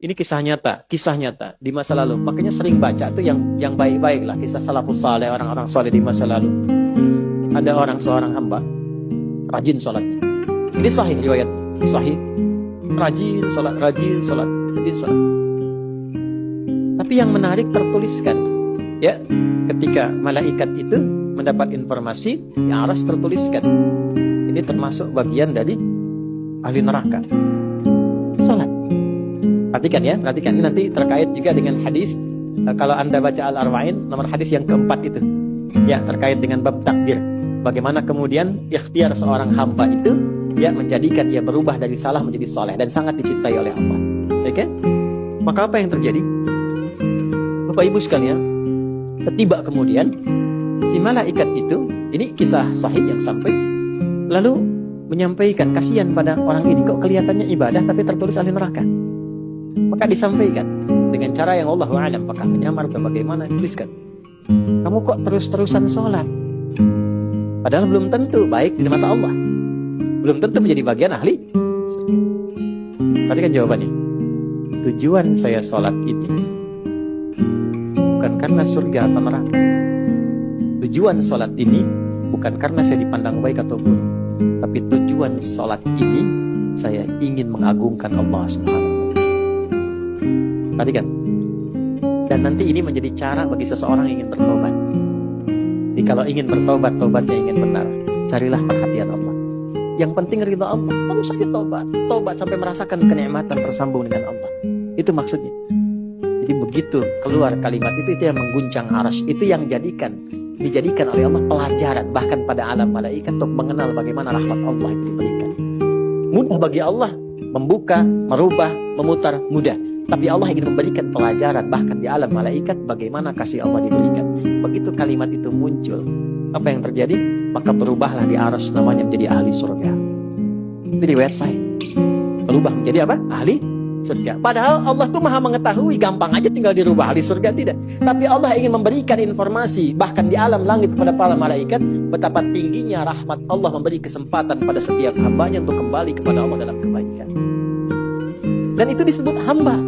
Ini kisah nyata di masa lalu. Makanya sering baca tuh yang baik-baik lah, kisah salafus saleh, orang-orang saleh di masa lalu. Ada seorang hamba rajin sholatnya. Ini sahih riwayat, sahih. Rajin sholat. Tapi yang menarik tertuliskan, ya, ketika malaikat itu mendapat informasi, yang harus tertuliskan. Ini termasuk bagian dari ahli neraka. Sholat. Perhatikan ya, ini nanti terkait juga dengan hadis. Kalau Anda baca Al-Arba'in, nomor hadis yang keempat itu, ya, terkait dengan bab takdir. Bagaimana kemudian ikhtiar seorang hamba itu, ya, menjadikan ia berubah dari salah menjadi soleh dan sangat dicintai oleh Allah. Oke? Maka apa yang terjadi? Bapak Ibu sekalian, tiba kemudian si malaikat itu, ini kisah sahih yang sampai, lalu menyampaikan kasihan pada orang ini, kok kelihatannya ibadah tapi tertulis ahli neraka. Maka disampaikan dengan cara yang Allahu a'lam, apakah menyamar atau bagaimana, tuliskan. Kamu kok terus-terusan sholat? Padahal belum tentu baik di mata Allah. Belum tentu menjadi bagian ahli surga. Perhatikan jawabannya. Tujuan saya sholat ini bukan karena surga atau neraka. Tujuan sholat ini bukan karena saya dipandang baik atau buruk. Tapi tujuan sholat ini saya ingin mengagungkan Allah Subhanahu. Perhatikan. Dan nanti ini menjadi cara bagi seseorang yang ingin bertobat. Jadi kalau ingin bertobat, tobatnya ingin benar, carilah perhatian Allah. Yang penting ridha Allah. Terus saja tobat sampai merasakan kenikmatan tersambung dengan Allah. Itu maksudnya. Jadi begitu keluar kalimat itu yang mengguncang arsy, itu yang dijadikan oleh Allah pelajaran bahkan pada alam malaikat untuk mengenal bagaimana rahmat Allah itu diberikan. Mudah bagi Allah membuka, merubah, memutar, mudah. Tapi Allah ingin memberikan pelajaran bahkan di alam malaikat bagaimana kasih Allah diberikan. Begitu kalimat itu muncul, apa yang terjadi? Maka berubahlah di arsy namanya menjadi ahli surga. Ini riwayat sahih. Berubah menjadi apa? Ahli surga. Padahal Allah tuh maha mengetahui, gampang aja tinggal dirubah ahli surga, tidak. Tapi Allah ingin memberikan informasi bahkan di alam langit kepada para malaikat betapa tingginya rahmat Allah memberi kesempatan pada setiap hambanya untuk kembali kepada Allah dalam kebaikan. Dan itu disebut hamba.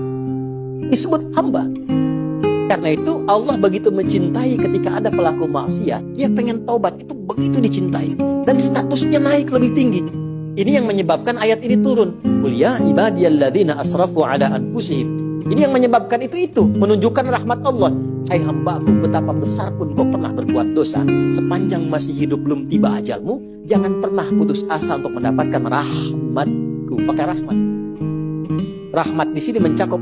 Karena itu Allah begitu mencintai ketika ada pelaku maksiat, dia pengen taubat, itu begitu dicintai dan statusnya naik lebih tinggi. Ini yang menyebabkan ayat ini turun. Qul ya ibadiyalladzina asrafu ala anfusihim. Ini yang menyebabkan itu menunjukkan rahmat Allah. Hai hambaku, betapa besar pun kau pernah berbuat dosa, sepanjang masih hidup belum tiba ajalmu, jangan pernah putus asa untuk mendapatkan rahmatku. Pakai rahmat. Rahmat di sini mencakup